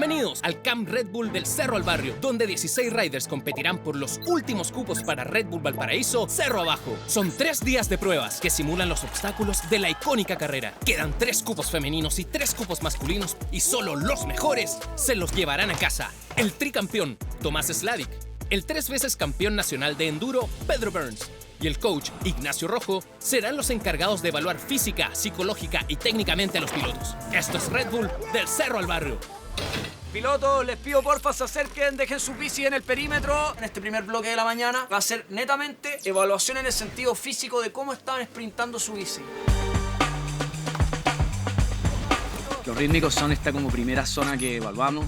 Bienvenidos al Camp Red Bull del Cerro al Barrio, donde 16 riders competirán por los últimos cupos para Red Bull Valparaíso Cerro Abajo. Son 3 días de pruebas que simulan los obstáculos de la icónica carrera. Quedan 3 cupos femeninos y 3 cupos masculinos y solo los mejores se los llevarán a casa. El tricampeón, Tomás Slavic, el 3 veces campeón nacional de enduro, Pedro Burns, y el coach, Ignacio Rojo, serán los encargados de evaluar física, psicológica y técnicamente a los pilotos. Esto es Red Bull del Cerro al Barrio. Pilotos, les pido porfa se acerquen, dejen su bici en el perímetro. En este primer bloque de la mañana va a ser netamente evaluación en el sentido físico de cómo estaban sprintando su bici. Los rítmicos son esta como primera zona que evaluamos,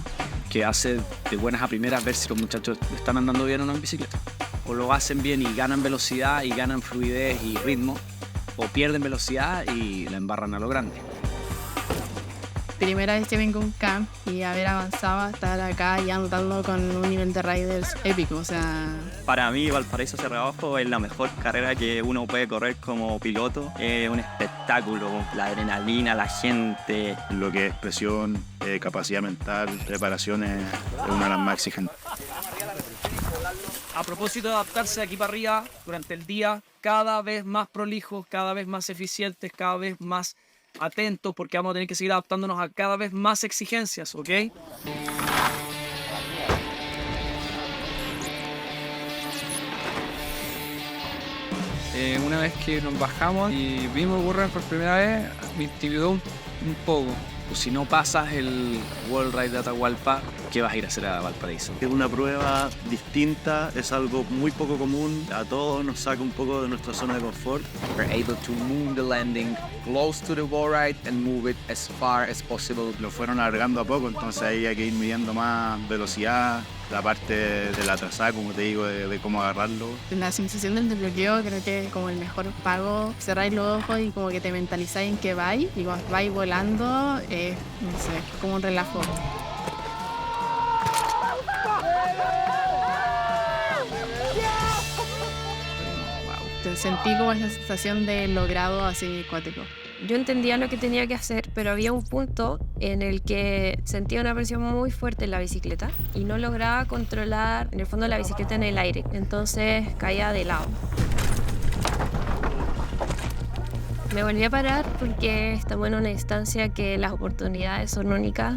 que hace de buenas a primeras ver si los muchachos están andando bien o no en bicicleta. O lo hacen bien y ganan velocidad y ganan fluidez y ritmo, o pierden velocidad y la embarran a lo grande. Primera vez que vengo a un camp y haber avanzado a estar acá y andando con un nivel de riders épico, o sea... Para mí, Valparaíso Cerro Abajo es la mejor carrera que uno puede correr como piloto. Es un espectáculo, la adrenalina, la gente. Lo que es presión, capacidad mental, preparación es una de las más exigentes. A propósito de adaptarse de aquí para arriba durante el día, cada vez más prolijos, cada vez más eficientes, cada vez más atentos, porque vamos a tener que seguir adaptándonos a cada vez más exigencias, ¿ok? Una vez que nos bajamos y vimos Burren por primera vez, me intimidó un poco. O si no pasas el World Ride de Atahualpa, ¿qué vas a ir a hacer a Valparaíso? Es una prueba distinta, es algo muy poco común. A todos nos saca un poco de nuestra zona de confort. We're able to move the landing close to the wall ride and move it as far as possible. Lo fueron alargando a poco, entonces ahí hay que ir midiendo más velocidad, la parte de la trazada, como te digo, de cómo agarrarlo. La sensación del desbloqueo creo que es como el mejor pago. Cerráis los ojos y como que te mentalizáis en que vais, y cuando vais volando, no sé, como un relajo. Wow. Sentí como esa sensación de logrado así cuático. Yo entendía lo que tenía que hacer, pero había un punto en el que sentía una presión muy fuerte en la bicicleta y no lograba controlar, en el fondo, la bicicleta en el aire. Entonces caía de lado. Me volví a parar porque estamos en una instancia que las oportunidades son únicas.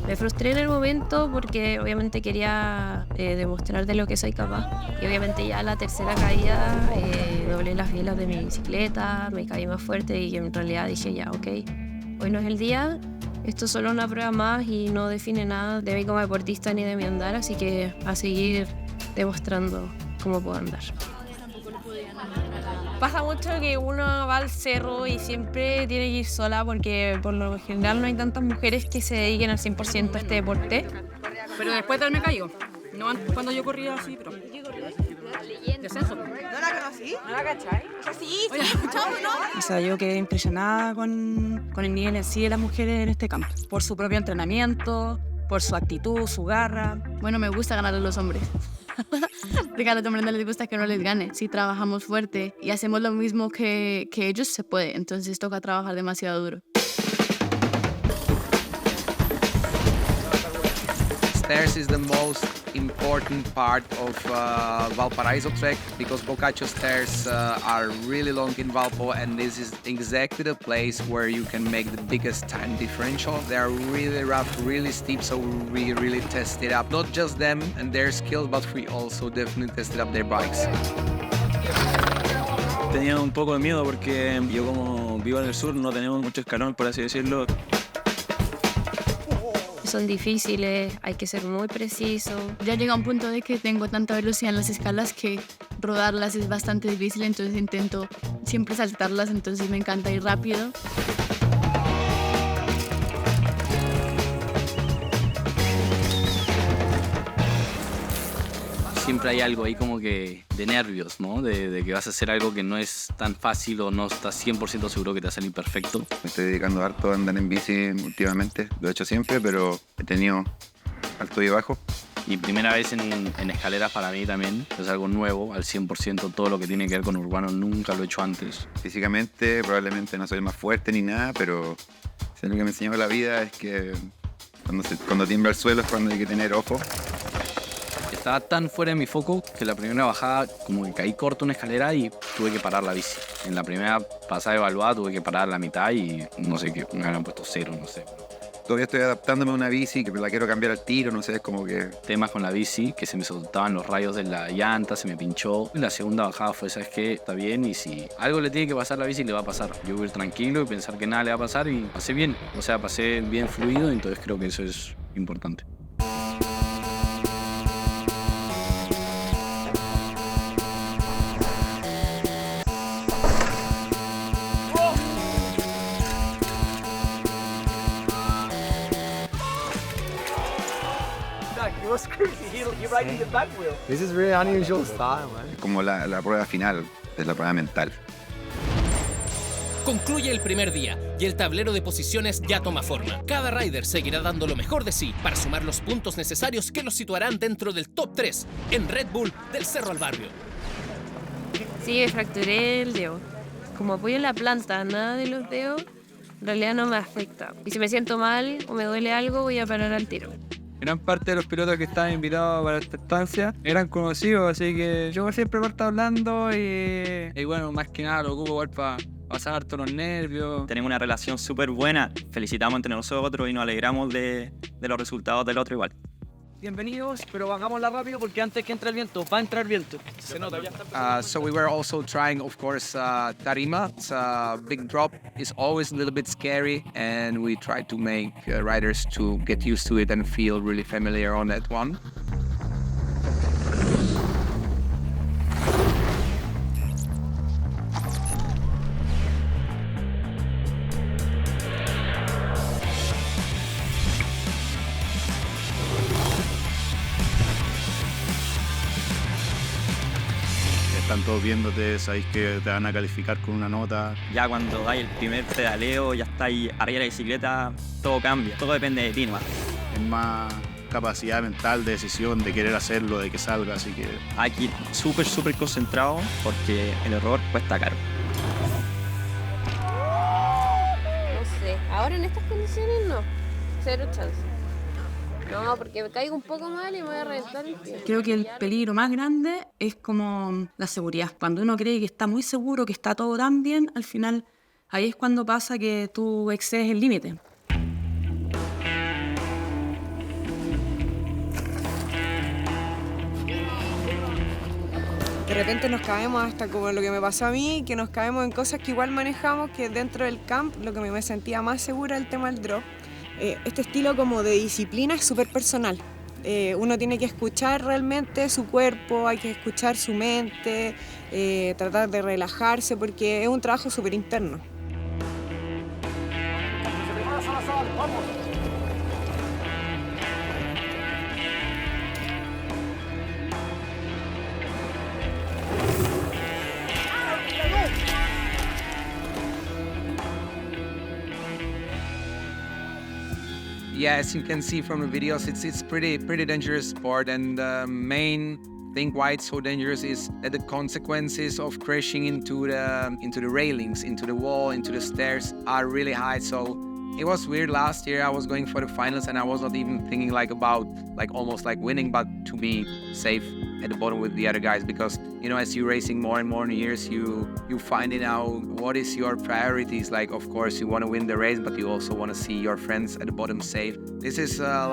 Me frustré en el momento porque obviamente quería demostrar de lo que soy capaz. Y obviamente ya la tercera caída doblé las filas de mi bicicleta, me caí más fuerte y en realidad dije ya, ok, hoy no es el día, esto es solo una prueba más y no define nada de mí como deportista ni de mi andar, así que a seguir demostrando cómo puedo andar. Pasa mucho que uno va al cerro y siempre tiene que ir sola porque por lo general no hay tantas mujeres que se dediquen al 100% a este deporte. Pero después de haberme caído. No cuando yo corría así, pero... Descenso. ¿No la conocí? ¿No la cachai? O sea, sí, Oye, escuchamos, ¿no? O sea, yo quedé impresionada con el nivel en sí de las mujeres en este campo. Por su propio entrenamiento, por su actitud, su garra. Bueno, me gusta ganar a los hombres. Porque a los hombres no les gusta que no les gane. Si trabajamos fuerte y hacemos lo mismo que ellos, se puede. Entonces toca trabajar demasiado duro. Stairs is the most important part of Valparaiso trek because Boccaccio stairs are really long in Valpo, and this is exactly the place where you can make the biggest time differential. They are really rough, really steep, so we really tested up not just them and their skills, but we also definitely tested up their bikes. Tenía un poco de miedo porque yo, como vivo en el sur, no tenemos mucho escalón, por así decirlo. Son difíciles, hay que ser muy preciso. Ya llega un punto de que tengo tanta velocidad en las escalas que rodarlas es bastante difícil, entonces intento siempre saltarlas, entonces me encanta ir rápido. Siempre hay algo ahí como que de nervios, ¿no? De que vas a hacer algo que no es tan fácil o no estás 100% seguro que te va a salir perfecto. Me estoy dedicando harto a andar en bici últimamente, lo he hecho siempre, pero he tenido alto y bajo. Y primera vez en escaleras para mí también, es algo nuevo, al 100%, todo lo que tiene que ver con urbano, nunca lo he hecho antes. Físicamente probablemente no soy el más fuerte ni nada, pero Si lo que me enseñó la vida es que cuando tiembla el suelo es cuando hay que tener ojo. Estaba tan fuera de mi foco que la primera bajada como que caí corto una escalera y tuve que parar la bici. En la primera pasada evaluada tuve que parar la mitad y no sé qué, me habían puesto 0, no sé. Todavía estoy adaptándome a una bici que la quiero cambiar al tiro, no sé, es como que... Temas con la bici, que se me soltaban los rayos de la llanta, se me pinchó. La segunda bajada fue, ¿sabes qué? Está bien y si algo le tiene que pasar a la bici, le va a pasar. Yo voy a ir tranquilo y pensar que nada le va a pasar y pasé bien. O sea, pasé bien fluido, entonces creo que eso es importante. This is really unusual style, man. Es como la prueba final, es la prueba mental. Concluye el primer día y el tablero de posiciones ya toma forma. Cada rider seguirá dando lo mejor de sí para sumar los puntos necesarios que los situarán dentro del top 3 en Red Bull del Cerro al Barrio. Sí, me fracturé el dedo. Como apoyo en la planta, nada de los dedos, en realidad no me afecta. Y si me siento mal o me duele algo, voy a parar al tiro. Gran parte de los pilotos que estaban invitados para esta estancia eran conocidos, así que yo siempre parto hablando y bueno, más que nada lo ocupo igual para pasar todos los nervios. Tenemos una relación súper buena, felicitamos entre nosotros y nos alegramos de los resultados del otro igual. Bienvenidos, pero hagámosla rápido porque antes que entre el viento, va a entrar viento. Se nota, ya está. So we were also trying, of course, Tarima. It's a big drop. It's always a little bit scary, and we try to make riders to get used to it and feel really familiar on that one. Están todos viéndote, sabéis que te van a calificar con una nota. Ya cuando dais el primer pedaleo, ya estáis arriba de la bicicleta, todo cambia, todo depende de ti nomás. Es más capacidad mental de decisión, de querer hacerlo, de que salga, así que... Aquí súper concentrado porque el error cuesta caro. No sé, ahora en estas condiciones no, 0 chance. No, porque me caigo un poco mal y me voy a reventar el pie. Creo que el peligro más grande es como la seguridad. Cuando uno cree que está muy seguro, que está todo tan bien, al final ahí es cuando pasa que tú excedes el límite. De repente nos caemos hasta como lo que me pasó a mí, que nos caemos en cosas que igual manejamos, que dentro del camp lo que me sentía más segura el tema del drop. Este estilo como de disciplina es súper personal. Uno tiene que escuchar realmente su cuerpo, hay que escuchar su mente, tratar de relajarse porque es un trabajo súper interno. Yeah, as you can see from the videos, it's pretty dangerous sport, and the main thing why it's so dangerous is that the consequences of crashing into the railings, into the wall, into the stairs are really high. So it was weird. Last year I was going for the finals and I was not even thinking about almost winning, but to be safe at the bottom with the other guys, because as you're racing more and more years, you finding out what is your priorities. Like, of course you want to win the race, but you also want to see your friends at the bottom safe. This is a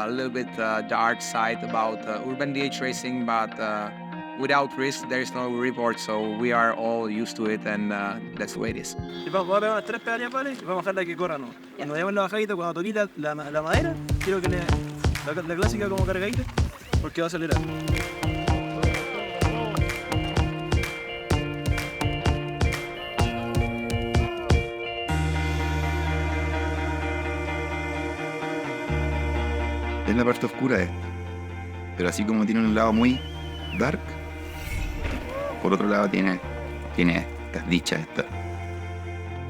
little bit dark side about urban DH racing, but without risk there is no reward, so we are all used to it, and that's the way it is. Vamos a pegar unas 3 pedaleas, ¿vale? Y vamos a dejarla que corra, ¿no? Cuando veamos la bajadita, cuando toquita la madera, quiero que la clásica como cargadita, porque va a acelerar. Es la parte oscura de esto. Pero así como tiene un lado muy dark, por otro lado tiene estas dichas,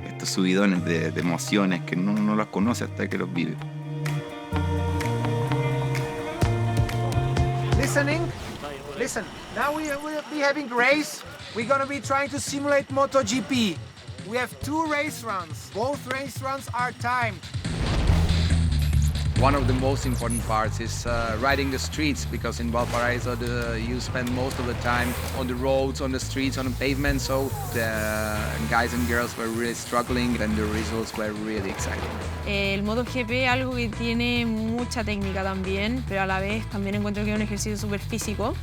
estos subidones de emociones que uno no las conoce hasta que los vive. Listen, now we'll be having race. We're gonna be trying to simulate MotoGP. We have 2 race runs. Both race runs are timed. One of the most important parts is riding the streets, because in Valparaiso you spend most of the time on the roads, on the streets, on the pavement, so the guys and girls were really struggling and the results were really exciting. El MotoGP es algo que tiene mucha técnica también, pero a la vez también encuentro que es un ejercicio súper físico,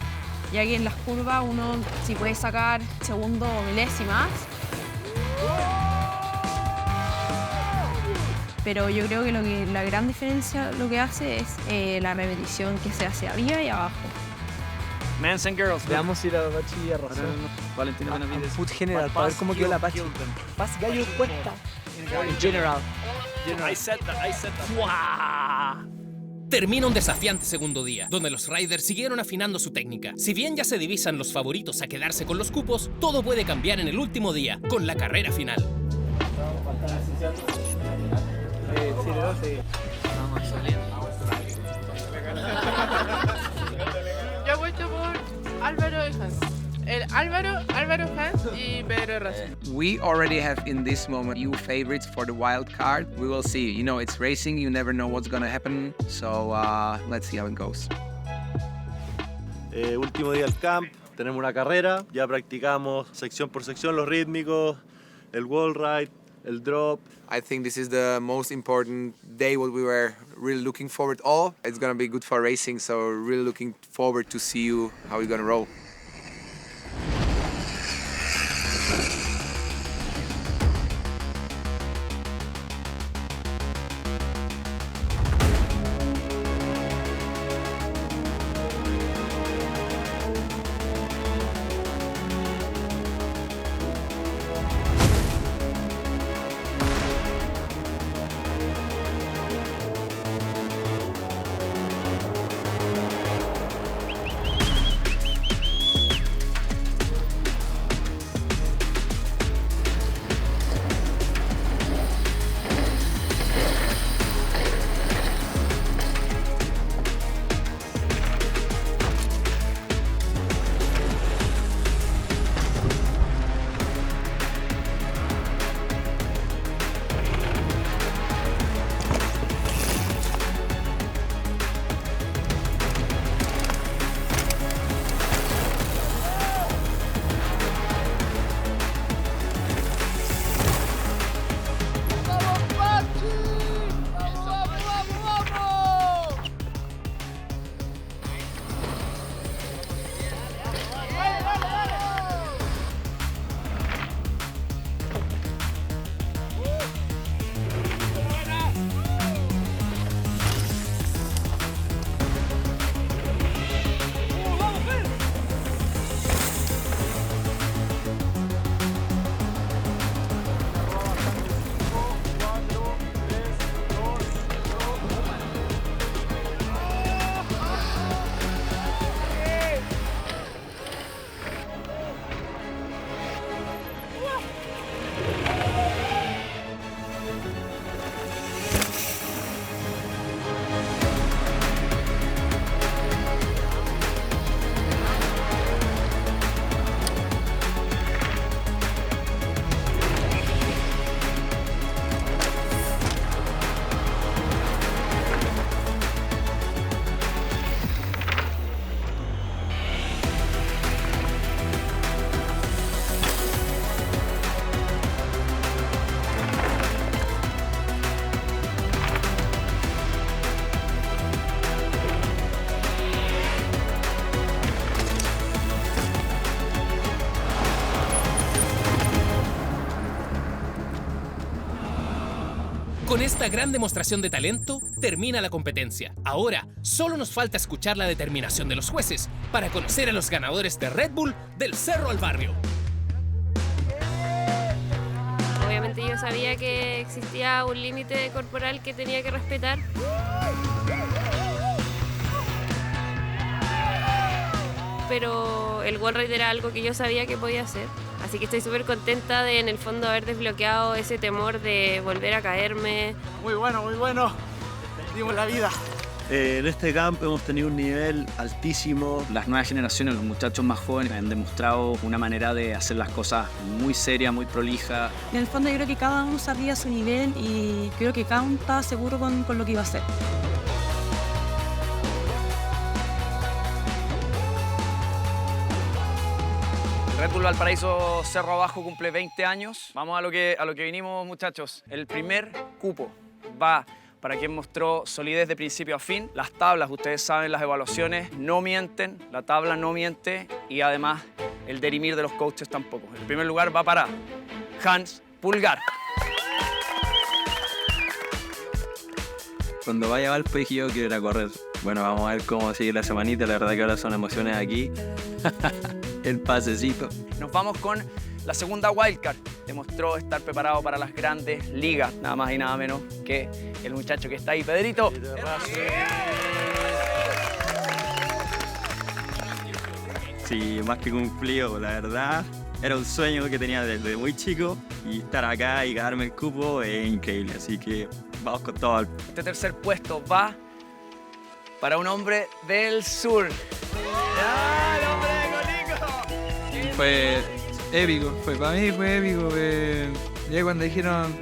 ya que en las curvas uno si puede sacar segundos o milésimas. Pero yo creo que la gran diferencia lo que hace es la repetición que se hace arriba y abajo. Mans and girls. Veamos si la Apache ya arrasó. Valentina Benavides. Foot general, para ver cómo quedó la Apache. Paz Gallo Cuesta. General. I said that. Termina un desafiante segundo día, donde los riders siguieron afinando su técnica. Si bien ya se divisan los favoritos a quedarse con los cupos, todo puede cambiar en el último día, con la carrera final. Vamos saliendo. Yo apuesto por Álvaro y Hans. Álvaro Hans y Pedro Razo. We already have in this moment new favorites for the wild card. We will see. You know, it's racing. You never know what's gonna happen. So let's see how it goes. Último día del camp. Tenemos una carrera. Ya practicamos sección por sección los rítmicos, el wall ride, el drop. I think this is the most important day what we were really looking forward all. It's gonna be good for racing, so really looking forward to see you how you're gonna roll. Con esta gran demostración de talento, termina la competencia. Ahora, solo nos falta escuchar la determinación de los jueces para conocer a los ganadores de Red Bull del Cerro al Barrio. Obviamente yo sabía que existía un límite corporal que tenía que respetar. Pero el wall ride era algo que yo sabía que podía hacer. Así que estoy súper contenta de, en el fondo, haber desbloqueado ese temor de volver a caerme. Muy bueno, muy bueno. Dimos la vida. En este camp hemos tenido un nivel altísimo. Las nuevas generaciones, los muchachos más jóvenes, han demostrado una manera de hacer las cosas muy seria, muy prolija. En el fondo yo creo que cada uno sabía su nivel y creo que cada uno estaba seguro con lo que iba a hacer. Red Bull Valparaíso Cerro Abajo cumple 20 años. Vamos a lo que vinimos, muchachos. El primer cupo va para quien mostró solidez de principio a fin. Las tablas, ustedes saben, las evaluaciones no mienten, la tabla no miente y además el derimir de los coaches tampoco. El primer lugar va para Hans Pulgar. Cuando vaya a Valpo dije yo quiero ir a correr. Bueno, vamos a ver cómo sigue la semanita. La verdad que ahora son emociones aquí. El pasecito. Nos vamos con la segunda wildcard. Demostró estar preparado para las grandes ligas, nada más y nada menos que el muchacho que está ahí, Pedrito. Sí, más que cumplido, la verdad. Era un sueño que tenía desde muy chico y estar acá y ganarme el cupo es increíble. Así que vamos con todo. Este tercer puesto va para un hombre del sur. ¡Ah, el hombre de Colico! Fue épico, para mí fue épico. Ya cuando dijeron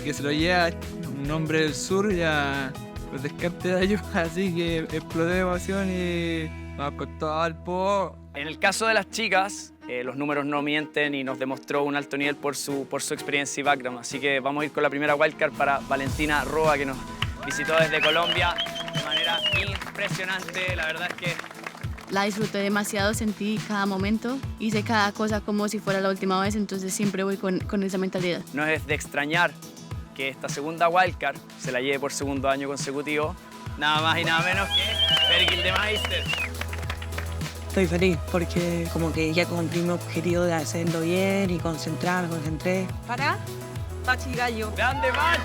que se lo lleva un hombre del sur, ya los descarté de ellos, así que exploté de emoción y vamos con todo al po. En el caso de las chicas, los números no mienten y nos demostró un alto nivel por su experiencia y background. Así que vamos a ir con la primera wildcard para Valentina Roa, que nos visitó desde Colombia de manera impresionante. La verdad es que La disfruté demasiado, sentí cada momento, hice cada cosa como si fuera la última vez, entonces siempre voy con esa mentalidad. no es de extrañar que esta segunda wildcard se la lleve por segundo año consecutivo, nada más y nada menos que Virgil de Meister. Estoy feliz porque como que ya cumplí mi objetivo de hacerlo bien y concentré. Para Pachi Gallo. ¡Grande, man!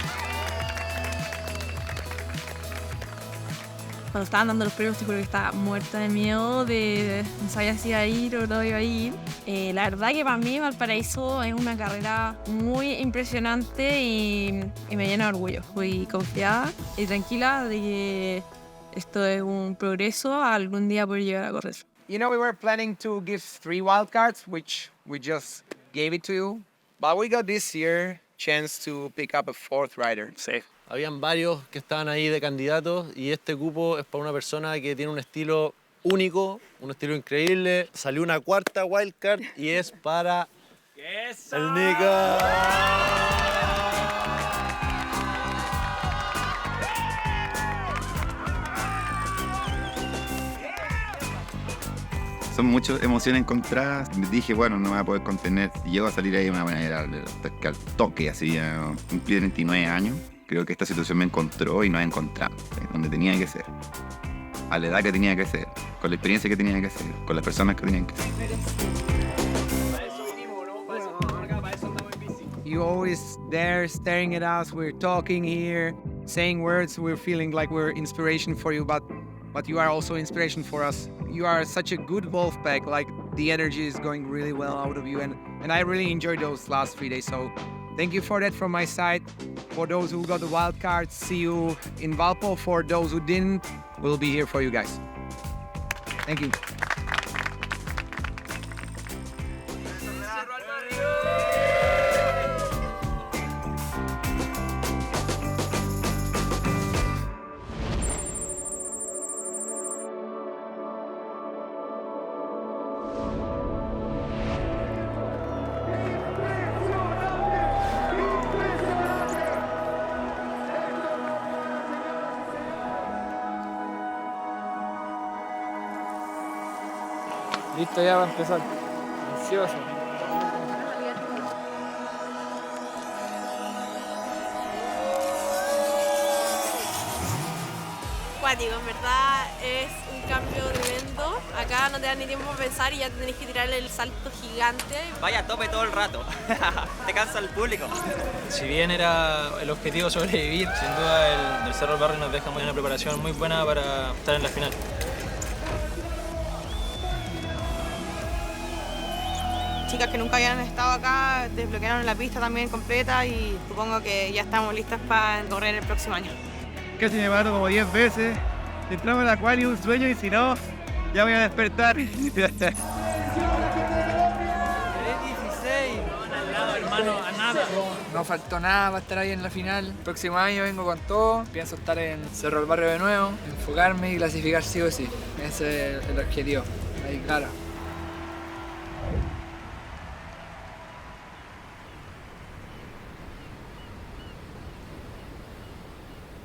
Cuando estaban dando los premios, te juro que estaba muerta de miedo, no sabía si iba a ir o no iba a ir. La verdad que para mí Valparaíso es una carrera muy impresionante y me llena de orgullo. Fui confiada y tranquila de que esto es un progreso a algún día poder llegar a correr. You know, we were planning to give 3 wildcards, which we just gave it to you. But we got this year chance to pick up a 4th rider. Sí. Habían varios que estaban ahí de candidatos y este cupo es para una persona que tiene un estilo único, un estilo increíble. Salió una 4ª wildcard y es para el Nico. Son muchas emociones encontradas. Dije, bueno, no me voy a poder contener. Llego a salir ahí de una manera al toque, así. Cumplí 39 años. Creo que esta situación me encontró y no ha encontrado. Donde tenía que ser. A la edad que tenía que ser. Con la experiencia que tenía que ser. Con las personas que tenían que ser. You always there staring at us. We're talking here, saying words. We're feeling like we're inspiration for you, but you are also inspiration for us. You are such a good wolf pack. Like the energy is going really well out of you, and I really enjoyed those last 3 days. So thank you for that from my side. For those who got the wild cards, see you in Valpo. For those who didn't, we'll be here for you guys. Thank you. Listo ya va a empezar. Ansioso. Cuático, en verdad es un cambio tremendo. Acá no te da ni tiempo a pensar y ya tenés que tirarle el salto gigante. Vaya a tope todo el rato. Te cansa el público. Si bien era el objetivo sobrevivir, sin duda el Cerro del Barrio nos deja una preparación muy buena para estar en la final. Chicas que nunca habían estado acá desbloquearon la pista también completa y supongo que ya estamos listas para correr el próximo año. Casi me paro como 10 veces entramos en la cual y un sueño y si no, ya voy a despertar. 16. Al lado, hermano, a nada. No faltó nada para estar ahí en la final. El próximo año vengo con todo. Pienso estar en Cerro del Barrio de nuevo, enfocarme y clasificar sí o sí. Ese es el objetivo. Ahí claro.